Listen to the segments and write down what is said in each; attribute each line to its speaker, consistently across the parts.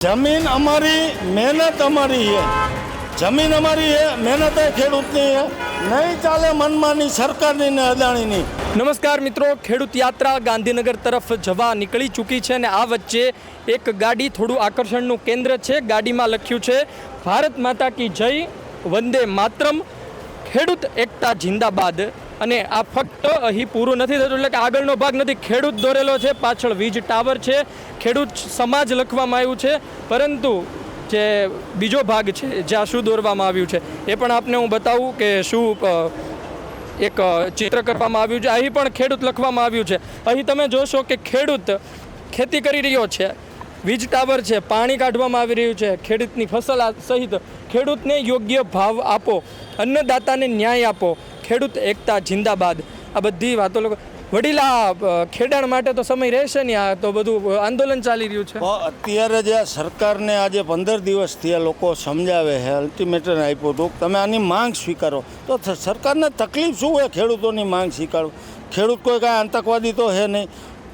Speaker 1: जमीन हमारी मेहनत हमारी है, जमीन हमारी है, मेहनत है ખેડૂતની है, નહીં ચાલે મનમાની સરકારની ને અદાણીની।
Speaker 2: નમસ્કાર મિત્રો, ખેડૂત યાત્રા ગાંધીનગર તરફ જવા નીકળી ચૂકી છે અને આ વચ્ચે એક ગાડી થોડું આકર્ષણનું કેન્દ્ર છે। ગાડીમાં લખ્યું છે ભારત માતા કી જય, વંદે માતરમ, ખેડૂત એકતા જિંદાબાદ। અને આ ફક્ત અહીં પૂરું નથી થતું, એટલે કે આગળનો ભાગ નથી, ખેડૂત દોરેલો છે, પાછળ વીજ ટાવર છે, ખેડૂત સમાજ લખવામાં આવ્યું છે, પરંતુ જે બીજો ભાગ છે જ્યાં શું દોરવામાં આવ્યું છે એ પણ આપને હું બતાવું કે શું એક ચિત્ર કરવામાં આવ્યું છે। અહીં પણ ખેડૂત લખવામાં આવ્યું છે। અહીં તમે જોશો કે ખેડૂત ખેતી કરી રહ્યો છે, વીજ ટાવર છે, પાણી કાઢવામાં આવી રહ્યું છે, ખેડૂતની ફસલ સહિત ખેડૂતને યોગ્ય ભાવ આપો, અન્નદાતાને ન્યાય આપો, ખેડૂત એકતા જિંદાબાદ। આ બધી વાતો લોકો વડીલા ખેડાણ માટે તો સમય રહેશે નહીં, આ તો બધું આંદોલન ચાલી રહ્યું છે।
Speaker 1: અત્યારે જે સરકારને આજે 15 દિવસથી આ લોકો સમજાવે છે, અલ્ટિમેટમ આપ્યું હતું તમે આની માંગ સ્વીકારો, તો સરકારને તકલીફ શું હોય ખેડૂતોની માંગ સ્વીકારો? ખેડૂત કોઈ કાંઈ આતંકવાદી તો છે નહીં,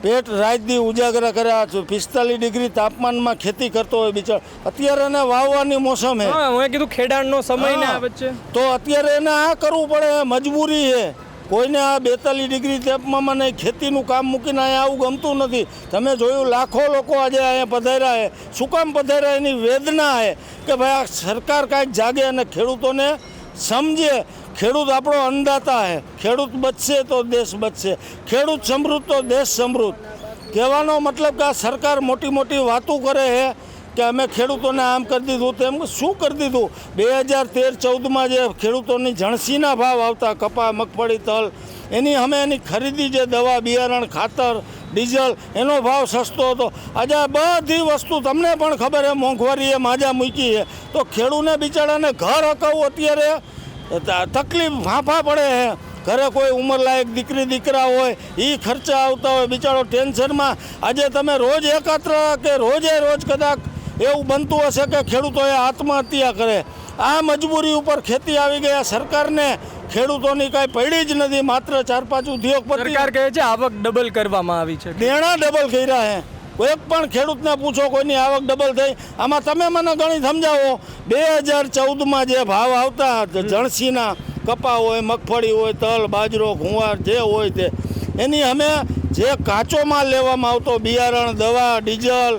Speaker 1: પેટ રાત દી ઉજાગરા કર્યા, 45 ડિગ્રી તાપમાનમાં ખેતી કરતો હોય બિચારો, અત્યારે એને વાવવાની મોસમ છે।
Speaker 2: હું કીધું ખેડાણનો સમય ને વચ્ચે
Speaker 1: તો અત્યારે એને આ કરવું પડે, મજબૂરી છે। કોઈને આ 42 ડિગ્રી તાપમાનમાં નહીં ખેતીનું કામ મૂકીને અહીંયા આવું ગમતું નથી। તમે જોયું લાખો લોકો આજે અહીંયા પધાર્યા છે, શું કામ પધાર્યા એની વેદના છે કે ભાઈ આ સરકાર કાંઈક જાગે અને ખેડૂતોને સમજે। ખેડૂત આપણો અન્નદાતા છે, ખેડૂત બચશે તો દેશ બચશે, ખેડૂત સમૃદ્ધ તો દેશ સમૃદ્ધ। કહેવાનો મતલબ કે આ સરકાર મોટી મોટી વાતો કરે છે કે અમે ખેડૂતોને આમ કરી દીધું, તેમ શું કરી દીધું? 2013-14માં જે ખેડૂતોની જણસીના ભાવ આવતા, કપા, મગફળી, તલ, એની અમે એની ખરીદી, જે દવા, બિયારણ, ખાતર, ડીઝલ, એનો ભાવ સસ્તો હતો। આજે આ બધી વસ્તુ તમને પણ ખબર છે, મોંઘવારીએ માજા મૂકી છે, તો ખેડૂતને બિચારાને ઘર હકાવવું અત્યારે તકલીફ ફાંફા પડે છે। ઘરે કોઈ ઉંમરલાયક દીકરી દીકરા હોય, એ ખર્ચા આવતા હોય, બિચારો ટેન્શનમાં। આજે તમે રોજ એકાત્ર કે રોજે રોજ કદાચ એવું બનતું હશે કે ખેડૂતોએ આત્મહત્યા કરે। આ મજબૂરી ઉપર ખેતી આવી ગયા, સરકારને ખેડૂતોની કાંઈ પડી જ નથી। માત્ર 4-5 ઉદ્યોગપતિ
Speaker 2: સરકાર કહે છે આવક ડબલ કરવામાં આવી છે,
Speaker 1: દેણા ડબલ કર્યા છે। કોઈ પણ ખેડૂતને પૂછો કોઈની આવક ડબલ થઈ? આમાં તમે મને ગણિત સમજાવો। 2014માં જે ભાવ આવતા જણસીના, કપા હોય, મગફળી હોય, તલ, બાજરો, ઘુંવાર, જે હોય તે, એની અમે જે કાચો માલ લેવામાં આવતો, બિયારણ, દવા, ડીઝલ,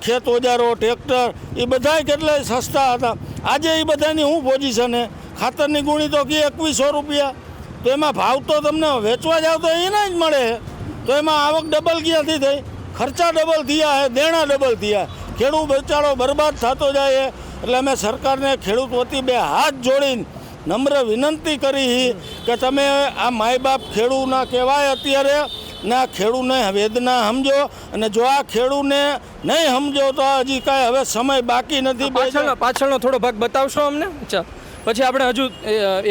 Speaker 1: ખેત ઓજારો, ટ્રેક્ટર, એ બધાય કેટલાય સસ્તા હતા। આજે એ બધાની શું પોઝિશન છે? ખાતરની ગુણી તો કે 2100 રૂપિયા, તો એમાં ભાવ તો તમને વેચવા જાવ તો એના જ મળે, તો એમાં આવક ડબલ ક્યાંથી થઈ? ખર્ચા ડબલ થયા છે, દેણા ડબલ થયા, ખેડૂત બચારો બરબાદ થતો જાય છે। એટલે અમે સરકારને ખેડૂત વતી 2 હાથ જોડીને નમ્ર વિનંતી કરી કે તમે આ માય બાપ ખેડૂતના કહેવાય અત્યારે, ને આ ખેડૂતને વેદના સમજો, અને જો આ ખેડૂતને નહીં સમજો તો હજી કાંઈ હવે સમય બાકી નથી।
Speaker 2: પાછળનો થોડો ભાગ બતાવશો અમને? અચ્છા, પછી આપણે હજુ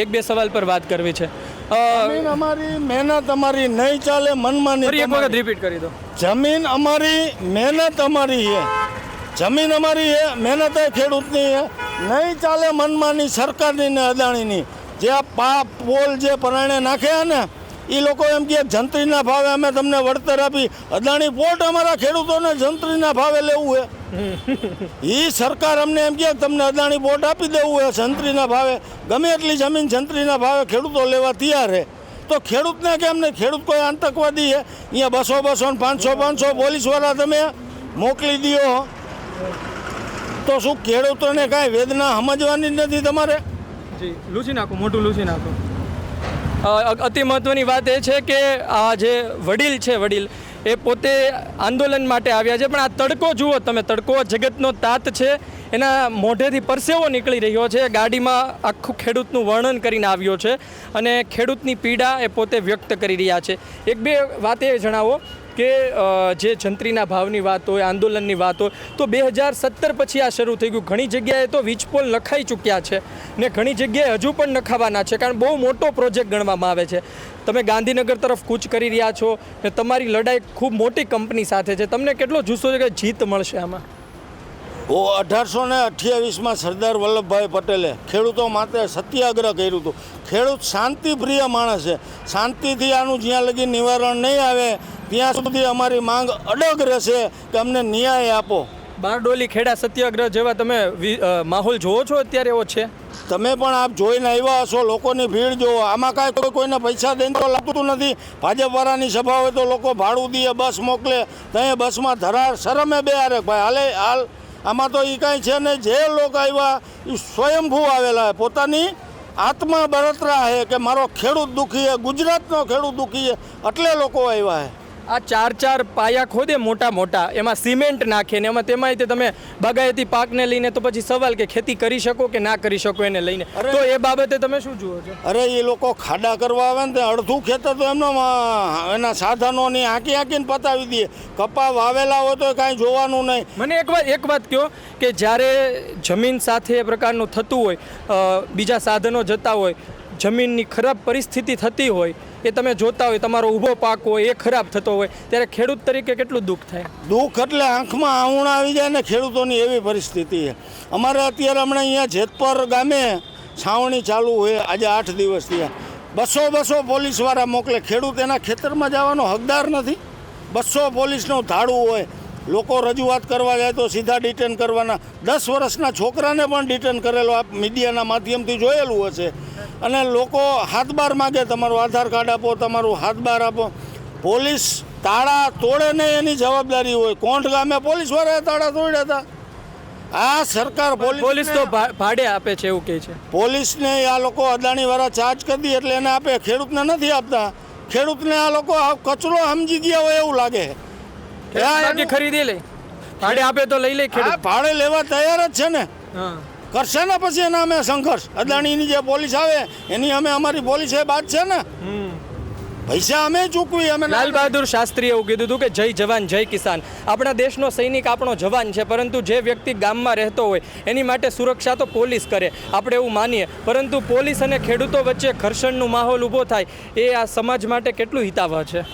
Speaker 2: 1-2 સવાલ પર વાત કરવી છે।
Speaker 1: જમીન અમારી, મહેનત અમારી, નહીં ચાલે મનમાની।
Speaker 2: એક વખત રિપીટ કરી દો।
Speaker 1: જમીન અમારી, મહેનત અમારી है, જમીન અમારી है, મહેનત है ખેડૂતની है, નહીં ચાલે મનમાની સરકારની ને અદાણીની। જે આ પાપ પોલ જે પરાણે નાખ્યા ને, એ લોકો એમ કે જંત્રીના ભાવે અમે તમને વળતર આપી, અદાણી પોર્ટ અમારા ખેડૂતોને જંત્રીના ભાવે લેવું છે। એ સરકાર અમને એમ કે તમને અદાણી પોર્ટ આપી દેવું છે જંત્રીના ભાવે, ગમે એટલી જમીન જંત્રીના ભાવે ખેડૂતો લેવા તૈયાર છે। તો ખેડૂતને કેમ નહીં? ખેડૂત કોઈ આતંકવાદી છે? અહીંયા 200-200 ને 500-500 પોલીસવાળા તમે મોકલી દો, તો શું ખેડૂતોને કાંઈ વેદના સમજવાની નથી તમારે?
Speaker 2: જી, લૂછી નાખો, મોટું લૂછી નાખો। અતિ મહત્ત્વની વાત એ છે કે આ જે વડીલ છે, વડીલ એ પોતે આંદોલન માટે આવ્યા છે, પણ આ તડકો જુઓ તમે, તડકો જગતનો તાત છે, એના મોઢેથી પરસેવો નીકળી રહ્યો છે। ગાડીમાં આખું ખેડૂતનું વર્ણન કરીને આવ્યો છે અને ખેડૂતની પીડા એ પોતે વ્યક્ત કરી રહ્યા છે। 1-2 વાત એ જણાવો કે જે જંત્રીના ભાવની વાત હોય, આંદોલનની વાત હોય, તો 2017 પછી આ શરૂ થઈ ગયું। ઘણી જગ્યાએ તો વીજપોલ નખાઈ ચૂક્યા છે ને ઘણી જગ્યાએ હજુ પણ નખાવાના છે, કારણ બહુ મોટો પ્રોજેક્ટ ગણવામાં આવે છે। તમે ગાંધીનગર તરફ કૂચ કરી રહ્યા છો ને તમારી લડાઈ ખૂબ મોટી કંપની સાથે છે, તમને કેટલો જુસ્સો છે કે જીત મળશે આમાં?
Speaker 1: 1828માં સરદાર વલ્લભભાઈ પટેલે ખેડૂતો માટે સત્યાગ્રહ કર્યું હતું। ખેડૂત શાંતિપ્રિય માણસ છે, શાંતિથી આનું જ્યાં લગી નિવારણ નહીં આવે ત્યાં સુધી અમારી માંગ અડગ રહેશે કે અમને ન્યાય આપો।
Speaker 2: બારડોલી ખેડા સત્યાગ્રહ જેવા તમે માહોલ જોવો છો અત્યારે એવો છે?
Speaker 1: તમે પણ આપ જોઈને આવ્યા હશો, લોકોની ભીડ જોવો. આમાં કાંઈ કોઈને પૈસા દઈને તો લાગતું નથી. ભાજપવાળાની સભા હોય તો લોકો ભાડું દે, બસ મોકલે, ત્યાં બસમાં ધરાર શરમે બે હારે ભાઈ હાલ આમાં તો એ કાંઈ છે નહીં. જે લોકો આવ્યા એ સ્વયંભૂ આવેલા પોતાની આત્મા બળતરા છે કે મારો ખેડૂત દુઃખી છે, ગુજરાતનો ખેડૂત દુઃખી છે, એટલે લોકો આવ્યા છે.
Speaker 2: આ ચાર પાયા ખોદે મોટા મોટા, એમાં સિમેન્ટ નાખે ને એમાં તેમાંય તે તમે બાગાયતી પાકને લઈને તો પછી સવાલ કે ખેતી કરી શકો કે ના કરી શકો એને લઈને, તો એ બાબતે તમે શું જુઓ છો?
Speaker 1: અરે એ લોકો ખાડા કરવા આવે ને તે અડધું ખેતર તો એમનો એના સાધનોની હાંકીને પતાવી દે. કપા વાવેલા હોય તો કાંઈ જોવાનું નહીં.
Speaker 2: મને એક વાત કહો કે જ્યારે જમીન સાથે એ પ્રકારનું થતું હોય, બીજા સાધનો જતા હોય, જમીનની ખરાબ પરિસ્થિતિ થતી હોય, એ તમે જોતા હોય, તમારો ઊભો પાક હોય એ ખરાબ થતો હોય, ત્યારે ખેડૂત તરીકે કેટલું દુઃખ થાય?
Speaker 1: દુઃખ એટલે આંખમાં આવુણ આવી જાય ને ખેડૂતોની, એવી પરિસ્થિતિ છે. અમારે અત્યારે હમણાં અહીંયા જેતપર ગામે છાવણી ચાલુ હોય, આજે 8 દિવસ થયા. 200 પોલીસવાળા મોકલે. ખેડૂત એના ખેતરમાં જવાનો હકદાર નથી. 200 પોલીસનું ધાડું હોય. લોકો રજૂઆત કરવા જાય તો સીધા ડિટેન કરવાના. 10 વર્ષના છોકરાને પણ ડિટેન કરેલો આપ મીડિયાના માધ્યમથી જોયેલું હશે. અને લોકો હાથબાર માગે, તમારું આધાર કાર્ડ આપો, તમારું હાથબાર આપો. પોલીસ તાળા તોડે નહીં એની જવાબદારી હોય. કોંઢ ગામે પોલીસવાળાએ તાળા તોડ્યા હતા. આ સરકાર
Speaker 2: પોલીસ તો ભાડે આપે છે એવું કહે છે.
Speaker 1: પોલીસને આ લોકો અદાણીવાળા ચાર્જ કરી દે એટલે એને આપે, ખેડૂતને નથી આપતા. ખેડૂતને આ લોકો કચરો સમજી ગયા હોય એવું લાગે.
Speaker 2: ખરીદી લે, ભાડે આપે તો લઈ લે. ખેડૂત
Speaker 1: ભાડે લેવા તૈયાર જ છે ને. કરશે ને પછી એના અમે સંઘર્ષ. અદાણીની જે પોલીસ આવે એની અમે અમારી પોલીસ એ બાદ છે ને. પૈસા અમે ચૂકવી. અમે
Speaker 2: લાલ બહાદુર શાસ્ત્રીએ એવું કીધું હતું કે જય જવાન જય કિસાન. આપણા દેશનો સૈનિક આપણો જવાન છે, પરંતુ જે વ્યક્તિ ગામમાં રહેતો હોય એની માટે સુરક્ષા તો પોલીસ કરે, આપણે એવું માનીએ. પરંતુ પોલીસ અને ખેડૂતો વચ્ચે ઘર્ષણનો માહોલ ઊભો થાય એ આ સમાજ માટે કેટલું હિતાવહ છે?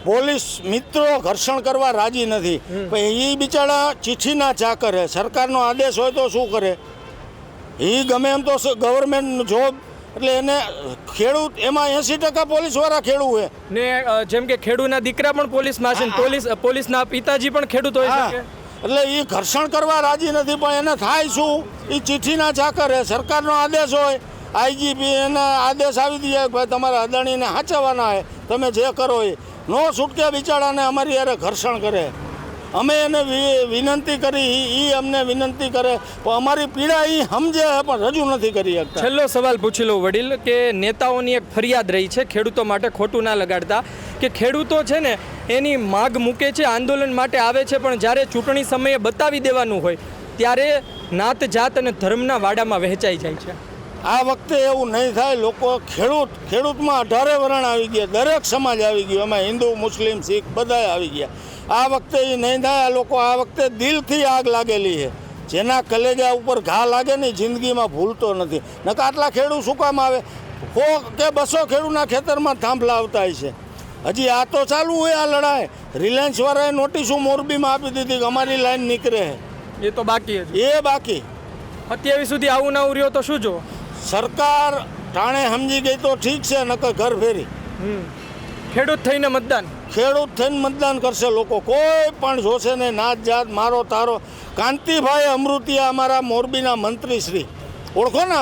Speaker 1: પોલીસ મિત્રો ઘર્ષણ કરવા રાજી નથી. પણ એ બિચારા ચિઠ્ઠીના ચાકર છે. સરકારનો આદેશ હોય તો શું કરે? એ ગમે એમ તો ગવર્મેન્ટ જોબ એટલે એને ખેડૂત એમાં 80% પોલીસવાળા ખેડૂત હોય
Speaker 2: ને. જેમ કે ખેડૂતના દીકરા પણ પોલીસમાં છે, પોલીસના પિતાજી પણ ખેડૂત હોય શકે.
Speaker 1: એટલે એ ઘર્ષણ કરવા રાજી નથી. પણ એને થાય શું? એ ચિઠ્ઠીના ચાકર છે. સરકારનો આદેશ હોય, આઈજીપી એના આદેશ આવી દે કે ભાઈ તમારા અદાણીને હાચવવાના છે, તમે જે કરો એ નો છૂટકે બિચારાને અમારી યારે ઘર્ષણ કરે. અમે એને વિનંતી કરી, એ અમને વિનંતી કરે, પણ અમારી પીડા એ સમજે પણ રજૂ નથી કરી શકતા.
Speaker 2: છેલ્લો સવાલ પૂછી લો વડીલ, કે નેતાઓની એક ફરિયાદ રહી છે ખેડૂતો માટે ખોટું ના લગાડતા, કે ખેડૂતો છે ને એની માગ મૂકે છે, આંદોલન માટે આવે છે, પણ જ્યારે ચૂંટણી સમયે બતાવી દેવાનું હોય ત્યારે નાત જાત અને ધર્મના વાડામાં વહેંચાઈ જાય છે.
Speaker 1: આ વખતે એવું નહીં થાય. લોકો ખેડૂતમાં 18 વર્ણ આવી ગયા, દરેક સમાજ આવી ગયો, એમાં હિન્દુ, મુસ્લિમ, શીખ બધાએ આવી ગયા. આ વખતે એ નહીં થાય. આ લોકો આ વખતે દિલથી આગ લાગેલી છે. જેના કલેજા ઉપર ઘા લાગે ને જિંદગીમાં ભૂલતો નથી. નકા આટલા ખેડૂત શું કામ આવે? 100 કે 200 ખેડૂતના ખેતરમાં થાંભલા આવતા છે. હજી આ તો ચાલુ હોય આ લડાઈ. રિલાયન્સવાળાએ નોટિસો મોરબીમાં આપી દીધી કે અમારી લાઈન નીકળે.
Speaker 2: એ તો બાકી
Speaker 1: એ બાકી
Speaker 2: 27 સુધી આવું ના રહ્યો તો શું જો?
Speaker 1: સરકાર ટાણે સમજી ગઈ તો ઠીક છે, નકર ઘર ફેરી.
Speaker 2: ખેડૂત થઈને
Speaker 1: મતદાન કરશે લોકો. કોઈ પણ જોશે ને નાત જાત મારો તારો. કાંતિભાઈ અમૃતિયા અમારા મોરબીના મંત્રીશ્રી ઓળખો ને,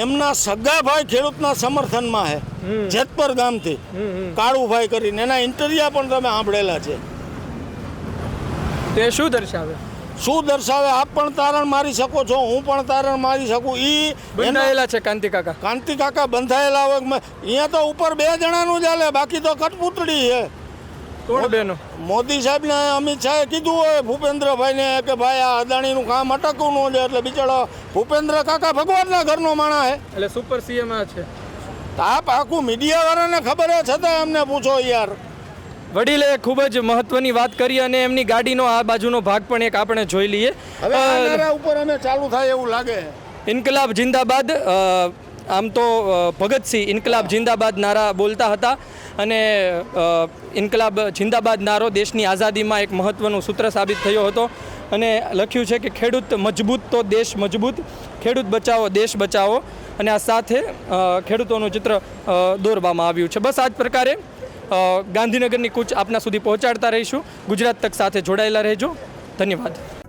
Speaker 1: એમના સગાભાઈ ખેડૂતના સમર્થનમાં છે, જેતપર ગામથી, કાળુભાઈ કરીને. એના ઇન્ટરવ્યુ પણ તમે સાંભળેલા છે.
Speaker 2: તે શું દર્શાવે?
Speaker 1: આપ પણ તારણ મારી શકો છો, હું પણ તારણ મારી શકું. એ
Speaker 2: બંધાયેલા છે કાંતિ કાકા
Speaker 1: બંધાયેલા હોય. અહીંયા તો ઉપર 2 જણાનું ચાલે, બાકી તો કઠપૂતળી છે.
Speaker 2: કોણ બેનો?
Speaker 1: મોદી સાહેબને અમિત શાહે કીધું હોય ભૂપેન્દ્રભાઈને કે ભાઈ આ અદાણીનું કામ અટકવું ન છે. એટલે બિચારો ભૂપેન્દ્ર કાકા ભગવાનના ઘરનો માણસ છે,
Speaker 2: એટલે સુપર સીએમ છે.
Speaker 1: આપ આખું મીડિયાવાળાને ખબર છે, છતાં એમને પૂછો યાર.
Speaker 2: વડીલે ખૂબ જ મહત્વની વાત કરી અને એમની ગાડીનો આ બાજુનો ભાગ પણ એક આપણે જોઈ લઈએ.
Speaker 1: હવે આ ઉપર અમે ચાલુ થાય એવું લાગે.
Speaker 2: ઇન્કલાબ જિંદાબાદ. આમ તો ભગતસિંહ ઇન્કલાબ જિંદાબાદ નારા બોલતા હતા અને ઇન્કલાબ જિંદાબાદ નારો દેશની આઝાદીમાં એક મહત્વનું સૂત્ર સાબિત થયો હતો. અને લખ્યું છે કે ખેડૂત મજબૂત તો દેશ મજબૂત, ખેડૂત બચાવો દેશ બચાવો. અને આ સાથે ખેડૂતોનું ચિત્ર દોરવામાં આવ્યું છે. બસ આ જ પ્રકારે ગાંધીનગરની કૂચ આપના સુધી પહોંચાડતા રહીશું. ગુજરાત તક સાથે જોડાયેલા રહેજો. ધન્યવાદ.